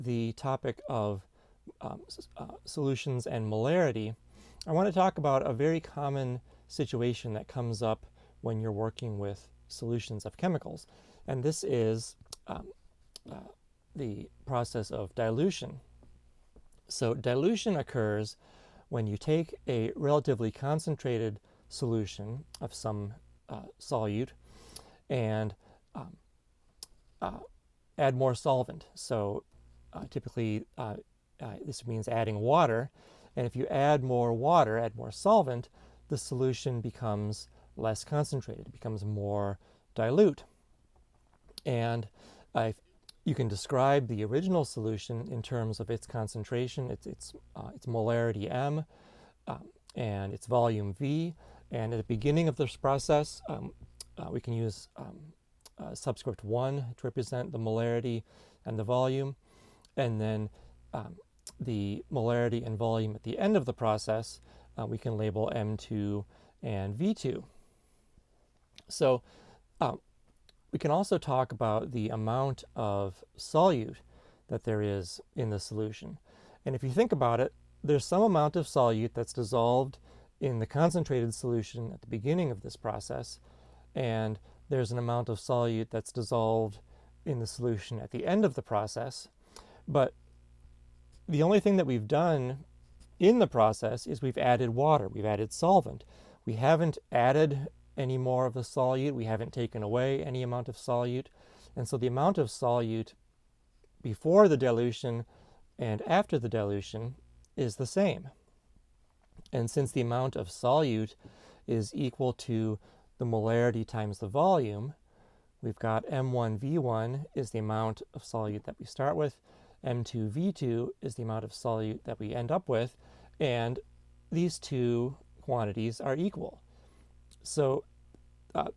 the topic of solutions and molarity, I want to talk about a very common situation that comes up when you're working with solutions of chemicals. And this is the process of dilution. So dilution occurs when you take a relatively concentrated solution of some solute and add more solvent. So typically this means adding water. And if you add more water, add more solvent, the solution becomes less concentrated. It becomes more dilute. And you can describe the original solution in terms of its concentration, its molarity M, and its volume V. And at the beginning of this process, we can use subscript 1 to represent the molarity and the volume. And then the molarity and volume at the end of the process, we can label M2 and V2. So we can also talk about the amount of solute that there is in the solution. And if you think about it, there's some amount of solute that's dissolved in the concentrated solution at the beginning of this process, and there's an amount of solute that's dissolved in the solution at the end of the process. But the only thing that we've done in the process is we've added water, we've added solvent. We haven't added any more of the solute, we haven't taken away any amount of solute. And so the amount of solute before the dilution and after the dilution is the same. And since the amount of solute is equal to the molarity times the volume, we've got M1V1 is the amount of solute that we start with, M2V2 is the amount of solute that we end up with, and these two quantities are equal. So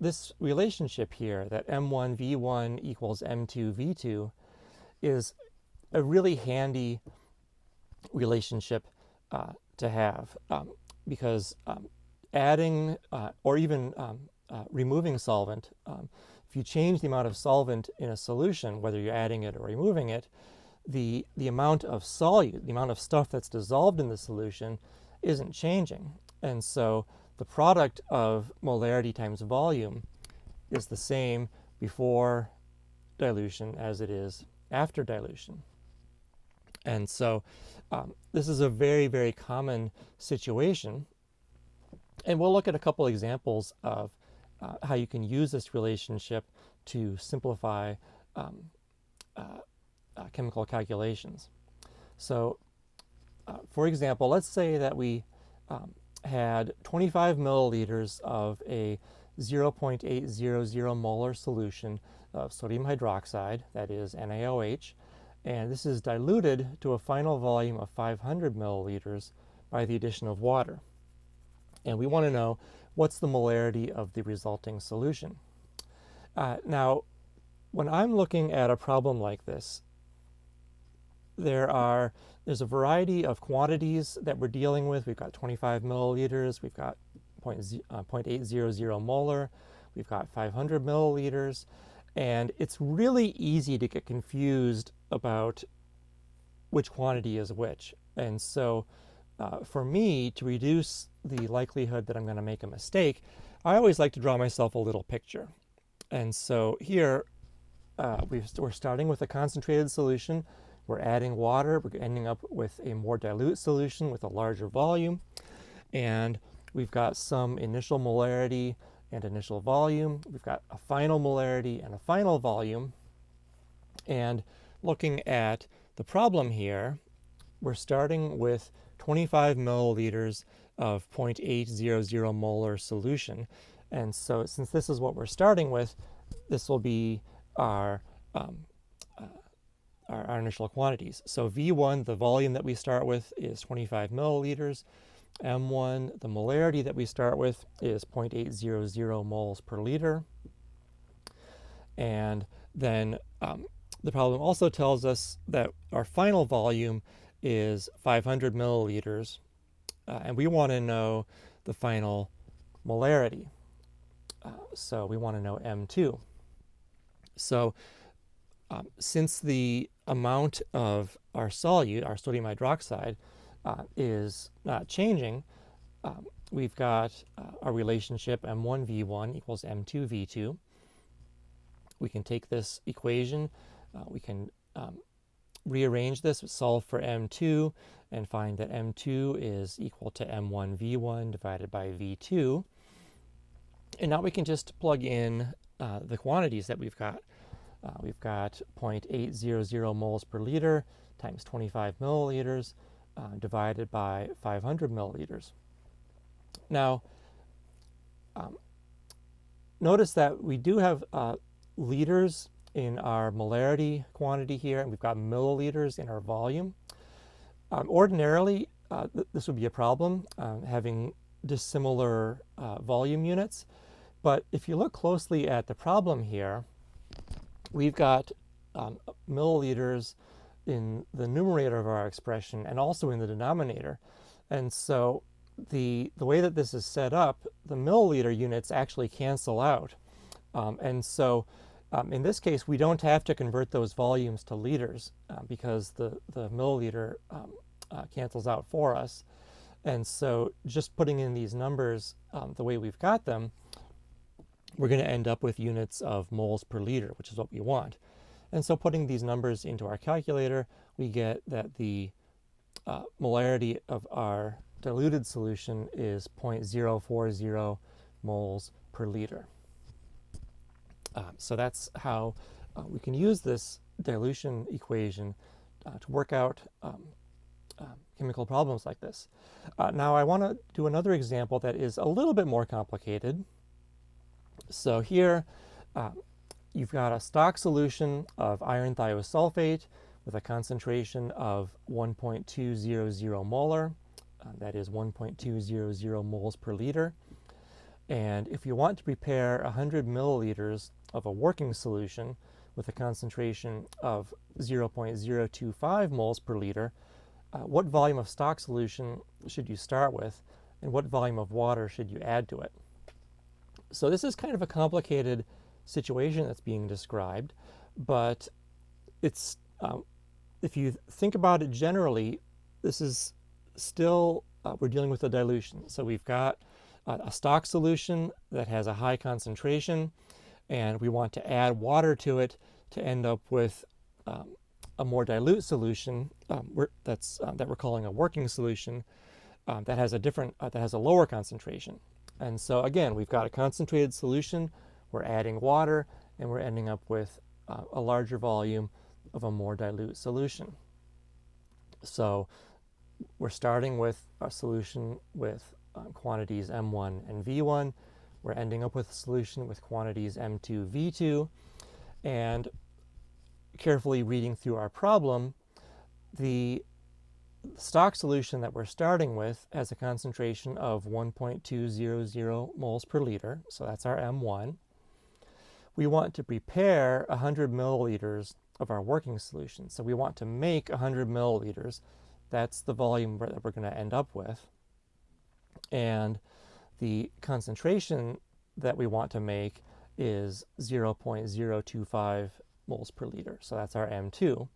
this relationship here, that M1V1 equals M2V2, is a really handy relationship to have because adding or even removing solvent, if you change the amount of solvent in a solution, whether you're adding it or removing it, the amount of solute, the amount of stuff that's dissolved in the solution isn't changing. And so the product of molarity times volume is the same before dilution as it is after dilution. And so this is a very, very common situation. And we'll look at a couple examples of how you can use this relationship to simplify chemical calculations. So, for example, let's say that we had 25 milliliters of a 0.800 molar solution of sodium hydroxide, that is NaOH, and this is diluted to a final volume of 500 milliliters by the addition of water. And we want to know what's the molarity of the resulting solution. Now, when I'm looking at a problem like this, there's a variety of quantities that we're dealing with. We've got 25 milliliters, we've got 0.800 molar, we've got 500 milliliters, and it's really easy to get confused about which quantity is which. And so for me, to reduce the likelihood that I'm going to make a mistake, I always like to draw myself a little picture. And so here, we're starting with a concentrated solution. We're adding water. We're ending up with a more dilute solution with a larger volume. And we've got some initial molarity and initial volume. We've got a final molarity and a final volume. And looking at the problem here, we're starting with 25 milliliters of 0.800 molar solution. And so since this is what we're starting with, this will be our initial quantities. So V1, the volume that we start with, is 25 milliliters. M1, the molarity that we start with, is 0.800 moles per liter. And then the problem also tells us that our final volume is 500 milliliters, and we want to know the final molarity. So we want to know M2. So since the amount of our solute, our sodium hydroxide, is not changing, we've got our relationship M1V1 equals M2V2. We can take this equation, we can rearrange this, solve for M2, and find that M2 is equal to M1V1 divided by V2. And now we can just plug in the quantities that we've got. We've got 0.800 moles per liter times 25 milliliters divided by 500 milliliters. Now, notice that we do have liters in our molarity quantity here, and we've got milliliters in our volume. Ordinarily, this would be a problem, having dissimilar volume units. But if you look closely at the problem here, we've got milliliters in the numerator of our expression and also in the denominator. And so the way that this is set up, the milliliter units actually cancel out. And so in this case, we don't have to convert those volumes to liters because the milliliter cancels out for us. And so just putting in these numbers the way we've got them, we're going to end up with units of moles per liter, which is what we want. And so putting these numbers into our calculator, we get that the molarity of our diluted solution is 0.040 moles per liter. So that's how we can use this dilution equation to work out chemical problems like this. Now I want to do another example that is a little bit more complicated. So here you've got a stock solution of iron thiosulfate with a concentration of 1.200 molar. That is 1.200 moles per liter. And if you want to prepare 100 milliliters of a working solution with a concentration of 0.025 moles per liter, what volume of stock solution should you start with, and what volume of water should you add to it? So this is kind of a complicated situation that's being described, but it's if you think about it generally, this is still, we're dealing with a dilution. So we've got a stock solution that has a high concentration, and we want to add water to it to end up with a more dilute solution that we're calling a working solution that has a lower concentration. And so again, we've got a concentrated solution, we're adding water, and we're ending up with a larger volume of a more dilute solution. So we're starting with a solution with quantities M1 and V1. We're ending up with a solution with quantities M2, V2. And carefully reading through our problem, the stock solution that we're starting with has a concentration of 1.200 moles per liter, so that's our M1. We want to prepare 100 milliliters of our working solution, so we want to make 100 milliliters. That's the volume that we're going to end up with. And the concentration that we want to make is 0.025 moles per liter, so that's our M2.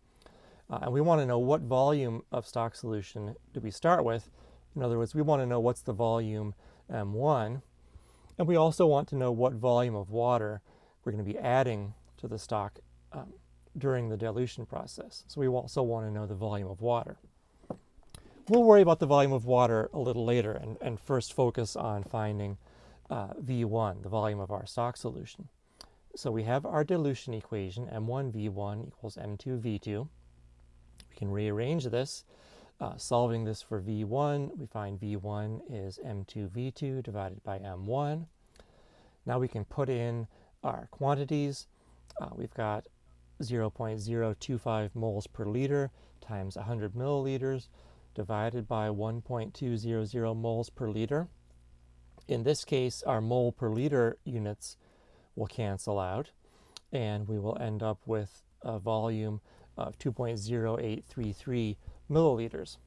And we want to know what volume of stock solution do we start with. In other words, we want to know what's the volume M1, and we also want to know what volume of water we're going to be adding to the stock during the dilution process. So we also want to know the volume of water. We'll worry about the volume of water a little later and first focus on finding V1, the volume of our stock solution. So we have our dilution equation, M1V1 equals M2V2. We can rearrange this. Solving this for V1, we find V1 is M2V2 divided by M1. Now we can put in our quantities. We've got 0.025 moles per liter times 100 milliliters divided by 1.200 moles per liter. In this case, our mole per liter units will cancel out, and we will end up with a volume of 2.0833 milliliters.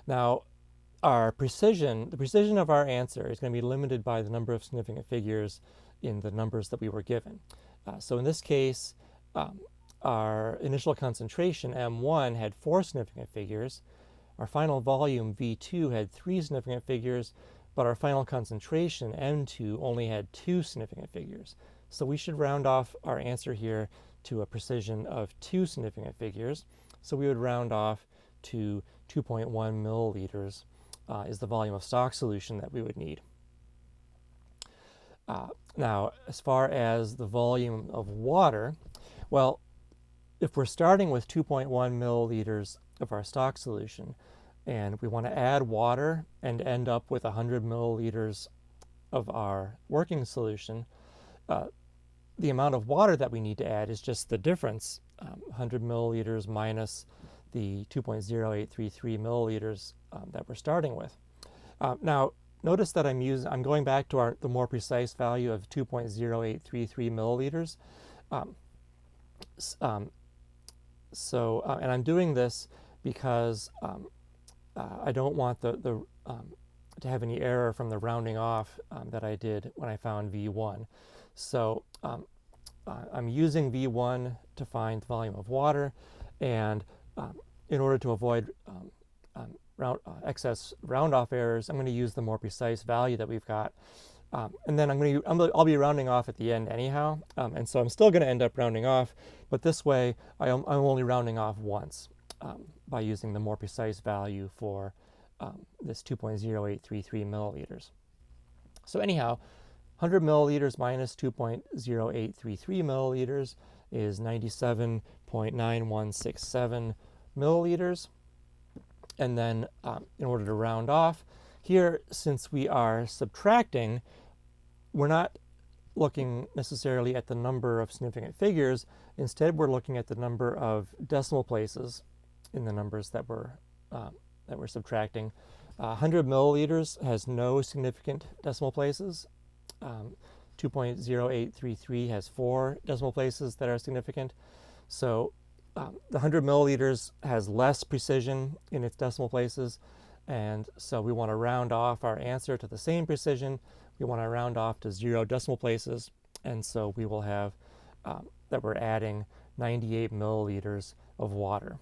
Now, the precision of our answer is going to be limited by the number of significant figures in the numbers that we were given. So in this case, our initial concentration, M1, had 4 significant figures. Our final volume, V2, had 3 significant figures, but our final concentration, M2, only had 2 significant figures. So we should round off our answer here to a precision of 2 significant figures. So we would round off to 2.1 milliliters is the volume of stock solution that we would need. Now, as far as the volume of water, well, if we're starting with 2.1 milliliters of our stock solution, and we want to add water and end up with 100 milliliters of our working solution, the amount of water that we need to add is just the difference, 100 milliliters minus the 2.0833 milliliters that we're starting with. Now, notice that I'm going back to the more precise value of 2.0833 milliliters. And I'm doing this because I don't want to have any error from the rounding off that I did when I found V1. So I'm using V1 to find the volume of water, and in order to avoid excess round-off errors, I'm going to use the more precise value that we've got. And then I'll be rounding off at the end anyhow, and so I'm still going to end up rounding off, but this way I'm only rounding off once by using the more precise value for this 2.0833 milliliters. So anyhow, 100 milliliters minus 2.0833 milliliters is 97.9167 milliliters. And then in order to round off, here, since we are subtracting, we're not looking necessarily at the number of significant figures. Instead, we're looking at the number of decimal places in the numbers that we're subtracting. 100 milliliters has no significant decimal places. 2.0833 has 4 decimal places that are significant. So the 100 milliliters has less precision in its decimal places, and so we want to round off our answer to the same precision. We want to round off to 0 decimal places, and so we will have that we're adding 98 milliliters of water.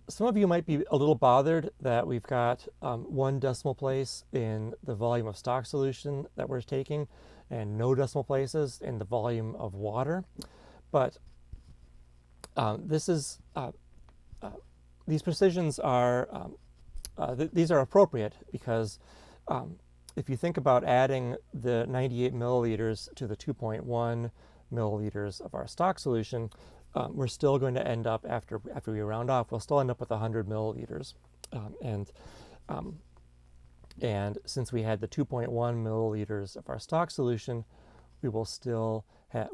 Some of you might be a little bothered that we've got 1 decimal place in the volume of stock solution that we're taking and no decimal places in the volume of water. But these precisions are these are appropriate because if you think about adding the 98 milliliters to the 2.1 milliliters of our stock solution, we're still going to end up, after we round off, we'll still end up with 100 milliliters. And since we had the 2.1 milliliters of our stock solution, we will still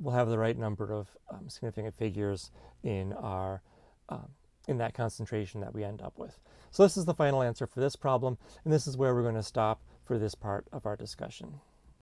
we'll have the right number of significant figures in our in that concentration that we end up with. So this is the final answer for this problem, and this is where we're going to stop for this part of our discussion.